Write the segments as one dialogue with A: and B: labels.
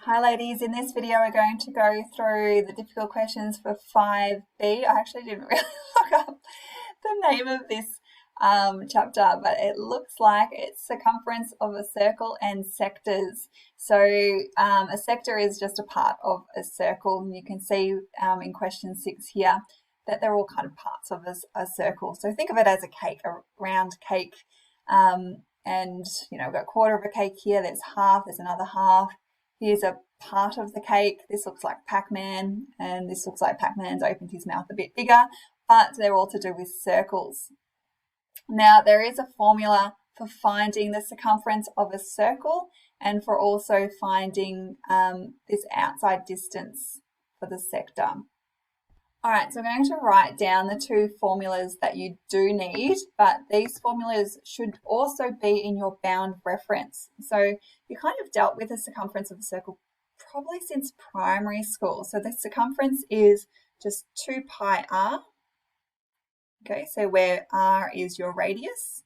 A: Hi ladies, in this video we're going to go through the difficult questions for 5B. I actually didn't really look up the name of this chapter, but it looks like it's circumference of a circle and sectors. So a sector is just a part of a circle, and you can see in question 6 here that they're all kind of parts of a circle. So think of it as a cake, a round cake, and we've got a quarter of a cake here, there's half, there's another half. Here's a part of the cake. This looks like Pac-Man, and this looks like Pac-Man's opened his mouth a bit bigger, but they're all to do with circles. Now, there is a formula for finding the circumference of a circle and for also finding this outside distance for the sector. All right, so I'm going to write down the two formulas that you do need, but these formulas should also be in your bound reference. So you kind of dealt with the circumference of a circle probably since primary school. So the circumference is just 2 pi r. Okay, so where r is your radius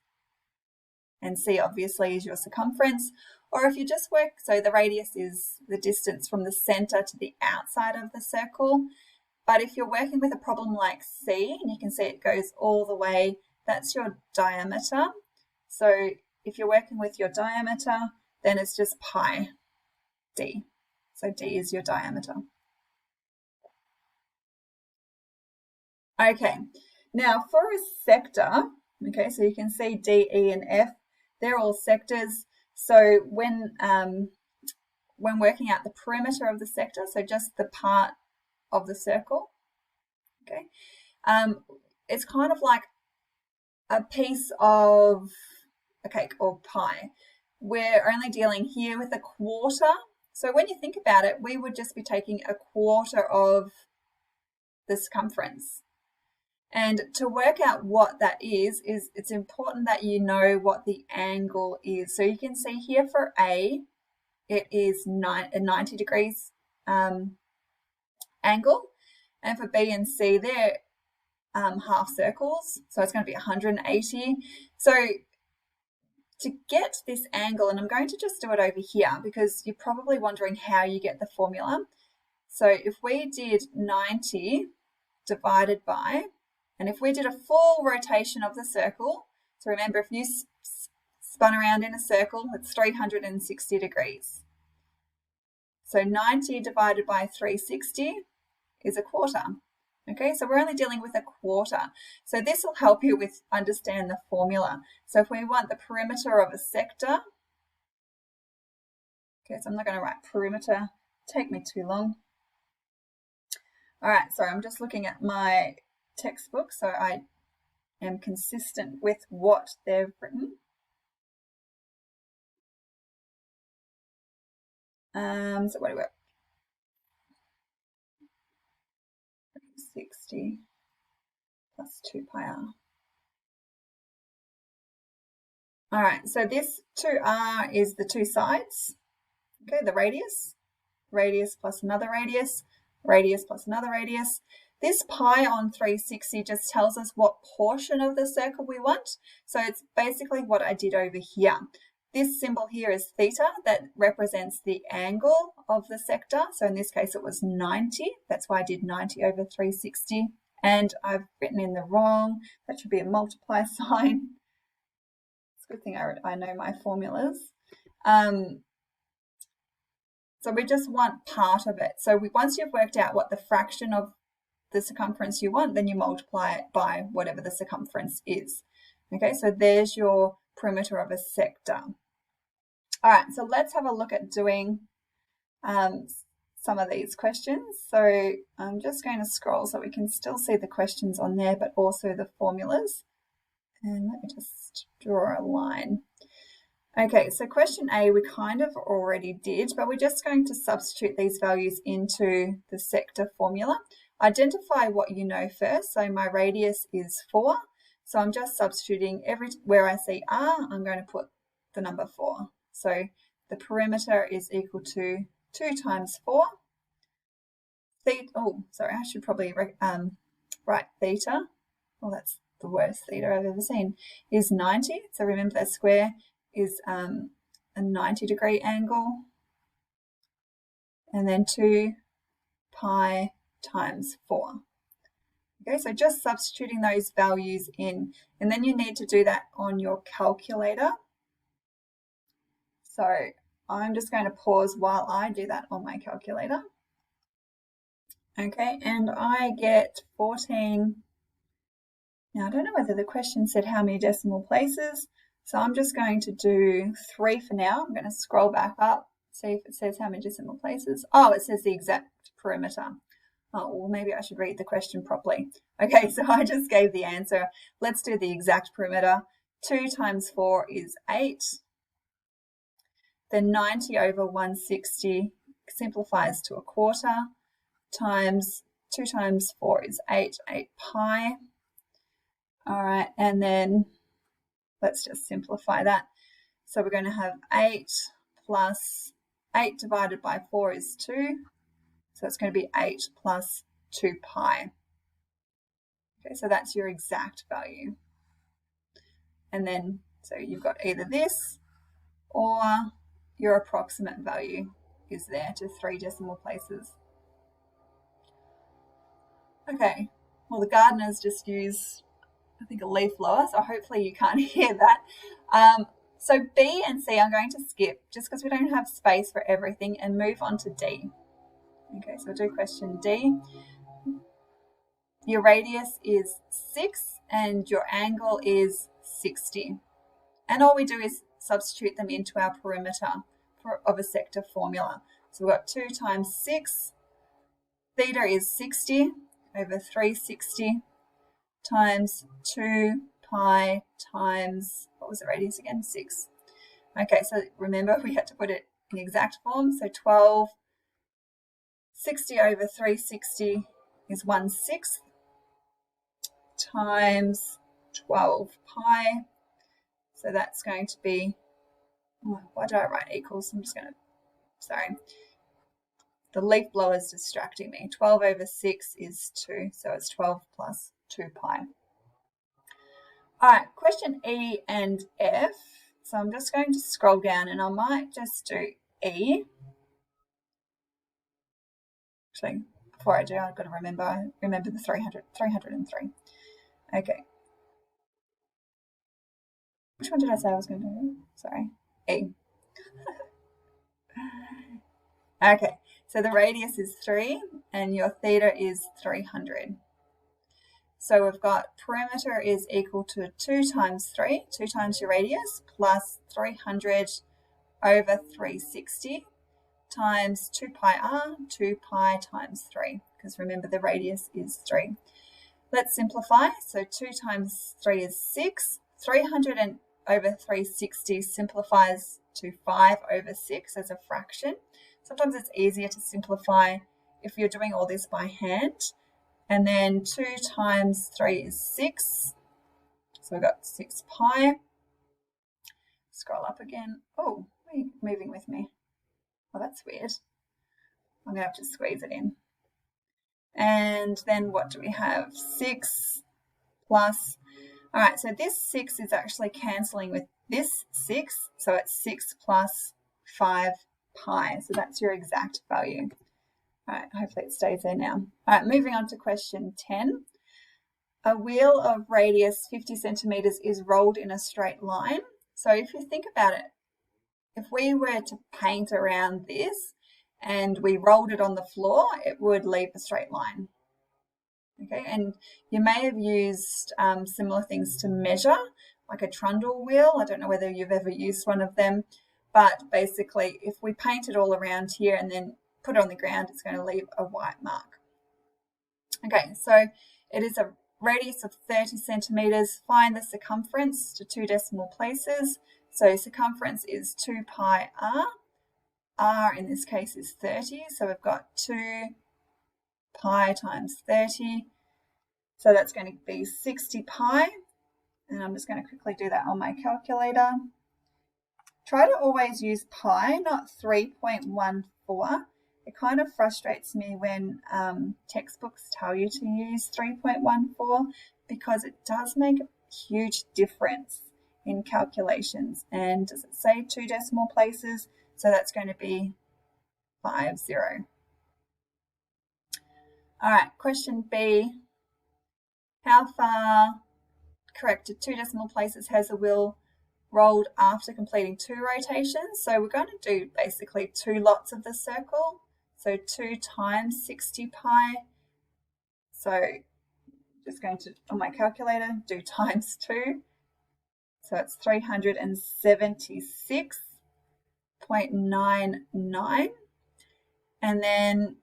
A: and c obviously is your circumference. Or if you just work, so the radius is the distance from the center to the outside of the circle. But if you're working with a problem like C, and you can see it goes all the way, that's your diameter. So if you're working with your diameter, then it's just pi d. So d is your diameter. Okay, now for a sector, okay, so you can see D, E, and F, they're all sectors. So when working out the perimeter of the sector, so just the part of the circle, okay, it's kind of like a piece of a cake or pie. We're only dealing here with a quarter. So when you think about it, we would just be taking a quarter of the circumference. And to work out what that is it's important that you know what the angle is. So you can see here for A, it is a 90 degrees angle. And for B and C, they're half circles. So it's going to be 180. So to get this angle, and I'm going to just do it over here because you're probably wondering how you get the formula. So if we did 90 divided by, and if we did a full rotation of the circle, so remember if you spun around in a circle, it's 360 degrees. So 90 divided by 360 is a quarter. Okay, so we're only dealing with a quarter. So this will help you with understand the formula. So if we want the perimeter of a sector, okay, so I'm not going to write perimeter, take me too long. All right, so I'm just looking at my textbook, so I am consistent with what they've written. So what do we got? 60 plus 2 pi r. All right, so this 2r is the two sides, okay, the radius, radius plus another radius, radius plus another radius. This pi on 360 just tells us what portion of the circle we want. So it's basically what I did over here. This symbol here is theta, that represents the angle of the sector. So in this case, it was 90. That's why I did 90 over 360. And I've written in the wrong, that should be a multiply sign. It's a good thing I know my formulas. So we just want part of it. So once you've worked out what the fraction of the circumference you want, then you multiply it by whatever the circumference is. Okay, so there's your perimeter of a sector. All right, so let's have a look at doing some of these questions. So I'm just going to scroll so we can still see the questions on there, but also the formulas. And let me just draw a line. Okay, so question A we kind of already did, but we're just going to substitute these values into the sector formula. Identify what you know first. So my radius is 4. So I'm just substituting where I see r, I'm going to put the number 4. So the perimeter is equal to 2 times 4. I should probably write theta. Well, that's the worst theta I've ever seen, is 90. So remember that square is a 90 degree angle. and then 2 pi times 4. Okay, so just substituting those values in, and then you need to do that on your calculator. So I'm just going to pause while I do that on my calculator. Okay, and I get 14. Now, I don't know whether the question said how many decimal places, so I'm just going to do 3 for now. I'm going to scroll back up, see if it says how many decimal places. Oh, it says the exact perimeter. Oh, well, maybe I should read the question properly. Okay, so I just gave the answer. Let's do the exact perimeter. 2 times 4 is 8. Then 90 over 160 simplifies to a quarter, times 2 times 4 is 8 pi. All right, and then let's just simplify that. So we're going to have 8 plus 8 divided by 4 is 2. So it's going to be 8 plus 2 pi. Okay, so that's your exact value. And then, so you've got either this or your approximate value is there to 3 decimal places. Okay, well, the gardeners just used, I think, a leaf blower, so hopefully you can't hear that. So B and C I'm going to skip just because we don't have space for everything and move on to D. Okay, so we'll do question D. Your radius is 6 and your angle is 60. And all we do is substitute them into our perimeter of a sector formula. So we've got 2 times 6. Theta is 60 over 360 times 2 pi times, what was the radius again? 6. Okay, so remember we had to put it in exact form. So 12, 60 over 360 is 1/6 times 12 pi. So that's going to be, why do I write equals? I'm just going to, sorry. The leaf blower is distracting me. 12 over 6 is 2, so it's 12 plus 2 pi. All right, question E and F. So I'm just going to scroll down and I might just do E. Actually, before I do, I've got to remember the 303. Okay. Which one did I say I was going to do? Sorry, E. Okay, so the radius is 3 and your theta is 300. So we've got perimeter is equal to 2 times 3, 2 times your radius, plus 300 over 360 times 2 pi r, 2 pi times 3, because remember the radius is 3. Let's simplify. So 2 times 3 is 6. 300 over 360 simplifies to 5 over 6 as a fraction. Sometimes it's easier to simplify if you're doing all this by hand. And then 2 times 3 is 6. So we've got 6 pi. Scroll up again. Oh, are you moving with me? Oh, that's weird. I'm going to have to squeeze it in. And then what do we have? 6 plus. All right, so this 6 is actually cancelling with this 6. So it's 6 plus 5 pi. So that's your exact value. All right, hopefully it stays there now. All right, moving on to question 10. A wheel of radius 50 centimetres is rolled in a straight line. So if you think about it, if we were to paint around this and we rolled it on the floor, it would leave a straight line. Okay, and you may have used similar things to measure, like a trundle wheel. I don't know whether you've ever used one of them, but basically if we paint it all around here and then put it on the ground, it's going to leave a white mark. Okay, so it is a radius of 30 centimetres. Find the circumference to 2 decimal places. So circumference is 2 pi r. R in this case is 30. So we've got 2 pi times 30. So that's going to be 60 pi. And I'm just going to quickly do that on my calculator. Try to always use pi, not 3.14. It kind of frustrates me when textbooks tell you to use 3.14 because it does make a huge difference in calculations. And does it say 2 decimal places? So that's going to be All right, question B. How far corrected 2 decimal places has the wheel rolled after completing 2 rotations? So we're going to do basically 2 lots of the circle. So 2 times 60 pi. So just going to, on my calculator, do times 2. So it's 376.99. And then,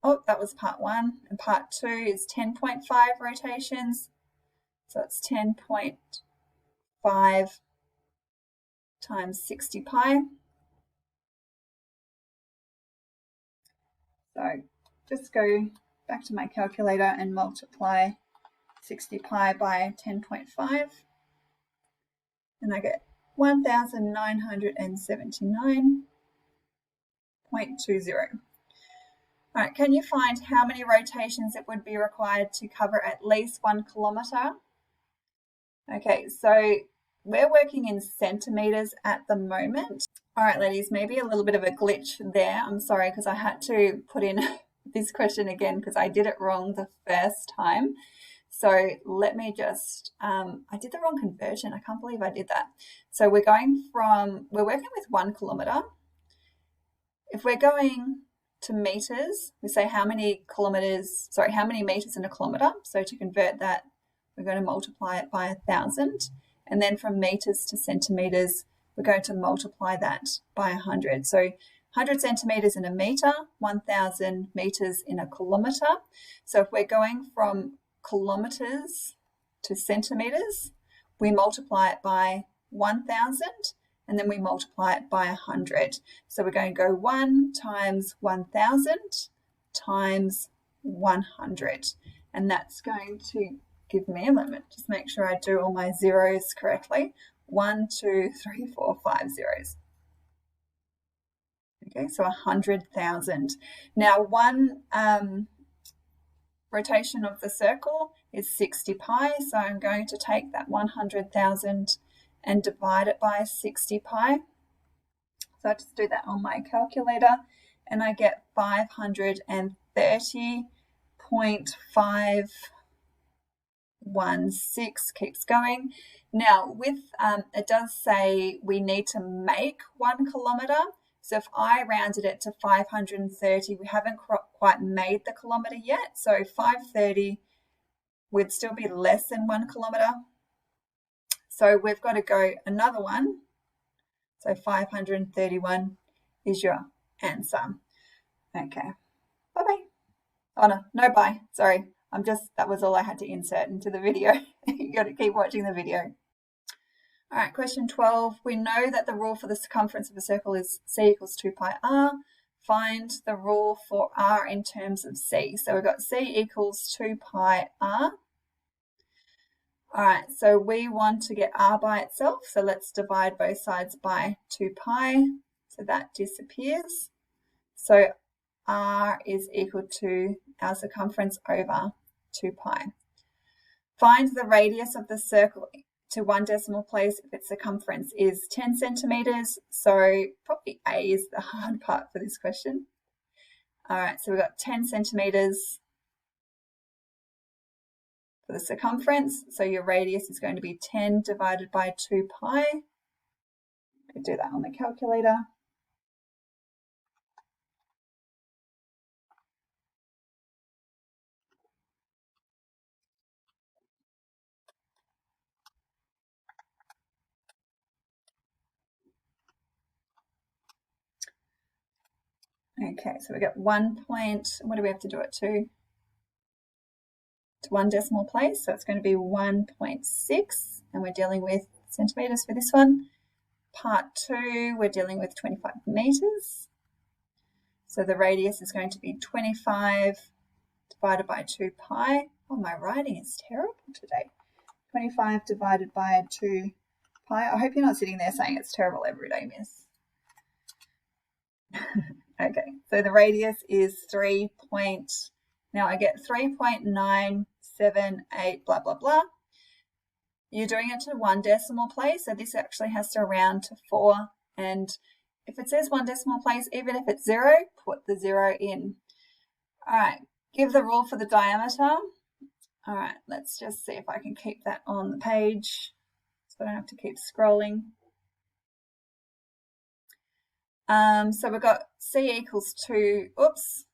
A: oh, that was part 1. And part 2 is 10.5 rotations. So it's 10.5 times 60 pi. So just go back to my calculator and multiply 60 pi by 10.5. And I get 1,979.20. All right, can you find how many rotations it would be required to cover at least 1 kilometre? Okay, so we're working in centimetres at the moment. All right, ladies, maybe a little bit of a glitch there. I'm sorry, because I had to put in this question again because I did it wrong the first time. So let me just, I did the wrong conversion. I can't believe I did that. So we're working with 1 kilometre. If we're going to meters, we say how many meters in a kilometre. So to convert that, we're going to multiply it by 1,000. And then from meters to centimetres, we're going to multiply that by 100. So 100 centimetres in a metre, 1,000 metres in a kilometre. So if we're going from kilometres to centimetres, we multiply it by 1,000 and then we multiply it by 100. So we're going to go 1 times 1,000 times 100. And that's going to give me a moment. Just make sure I do all my zeros correctly. 1, 2, 3, 4, 5 zeros. Okay, so 100,000. Now, one rotation of the circle is 60 pi, so I'm going to take that 100,000 and divide it by 60 pi. So I just do that on my calculator, and I get 530.516, keeps going. Now, with it does say we need to make 1 kilometre. So if I rounded it to 530, we haven't quite made the kilometre yet. So 530 would still be less than 1 kilometre. So we've got to go another one. So 531 is your answer. Okay. Bye-bye. Oh, no bye. Sorry. That was all I had to insert into the video. You got to keep watching the video. All right, question 12. We know that the rule for the circumference of a circle is c equals 2 pi r. Find the rule for r in terms of c. So we've got c equals 2 pi r. All right, so we want to get r by itself. So let's divide both sides by 2 pi. So that disappears. So r is equal to our circumference over 2 pi. Find the radius of the circle to 1 decimal place if its circumference is 10 centimetres. So probably A is the hard part for this question. All right, so we've got 10 centimetres for the circumference. So your radius is going to be 10 divided by 2 pi. I could do that on the calculator. Okay, so we get 1 point, what do we have to do it to? To 1 decimal place, so it's going to be 1.6, and we're dealing with centimetres for this one. Part 2, we're dealing with 25 metres. So the radius is going to be 25 divided by 2 pi. Oh, my writing is terrible today. 25 divided by 2 pi. I hope you're not sitting there saying it's terrible every day, miss. Okay, so the radius is 3 point, now I get 3.978 blah, blah, blah. You're doing it to 1 decimal place, so this actually has to round to 4, and if it says 1 decimal place, even if it's 0, put the 0 in. All right, give the rule for the diameter. All right, let's just see if I can keep that on the page so I don't have to keep scrolling. So we've got C equals 2, oops.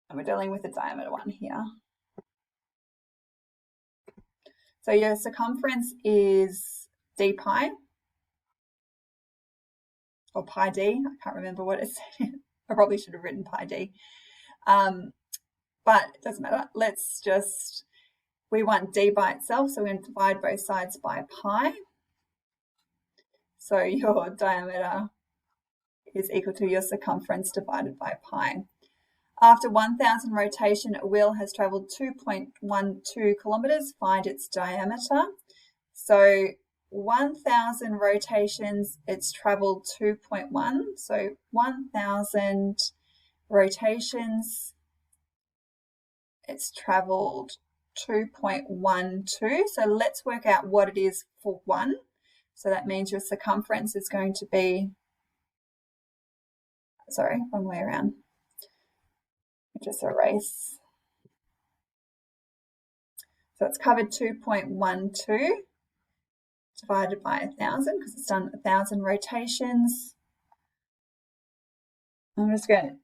A: And we're dealing with the diameter one here. So your circumference is d pi, or pi d. I can't remember what it said. I probably should have written pi d. But it doesn't matter. Let's just, we want d by itself, so we're going to divide both sides by pi. So your diameter is equal to your circumference divided by pi. After 1,000 rotation, a wheel has travelled 2.12 kilometres. Find its diameter. So 1,000 rotations, it's travelled 2.1. So 1,000 rotations, it's travelled 2.12. So let's work out what it is for 1. So that means your circumference is going to be, sorry, wrong way around. Just erase. So it's covered 2.12 divided by 1,000 because it's done 1,000 rotations. I'm just going to,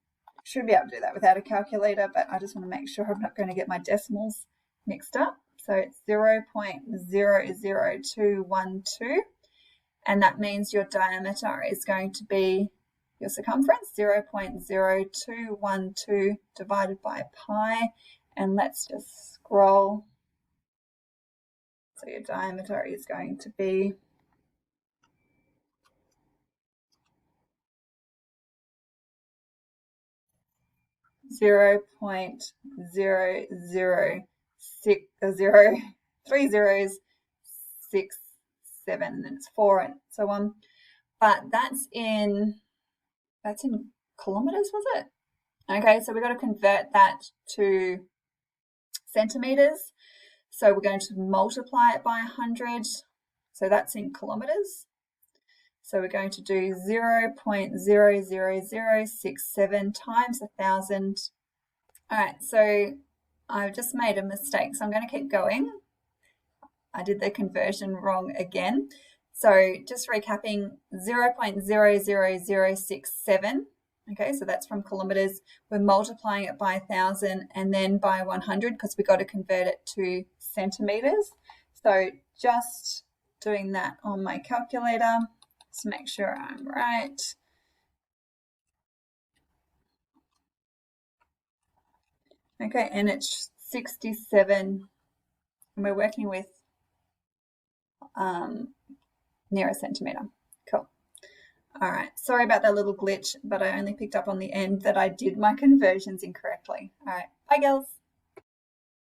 A: should be able to do that without a calculator, but I just want to make sure I'm not going to get my decimals mixed up. So it's 0.00212, and that means your diameter is going to be your circumference, 0.0212 divided by pi, and let's just scroll. So your diameter is going to be 0.0030667, and it's 4 and so on. But that's in kilometers, was it? Okay, so we've got to convert that to centimeters. So we're going to multiply it by 100. So that's in kilometers. So we're going to do 0.00067 times 1,000. All right, so I've just made a mistake, so I'm going to keep going. I did the conversion wrong again. So just recapping, 0.00067. Okay, so that's from kilometers. We're multiplying it by 1,000 and then by 100 because we've got to convert it to centimeters. So just doing that on my calculator to make sure I'm right. Okay, and it's 67, and we're working with near a centimeter. Cool. All right, sorry about that little glitch, but I only picked up on the end that I did my conversions incorrectly. All right, bye girls.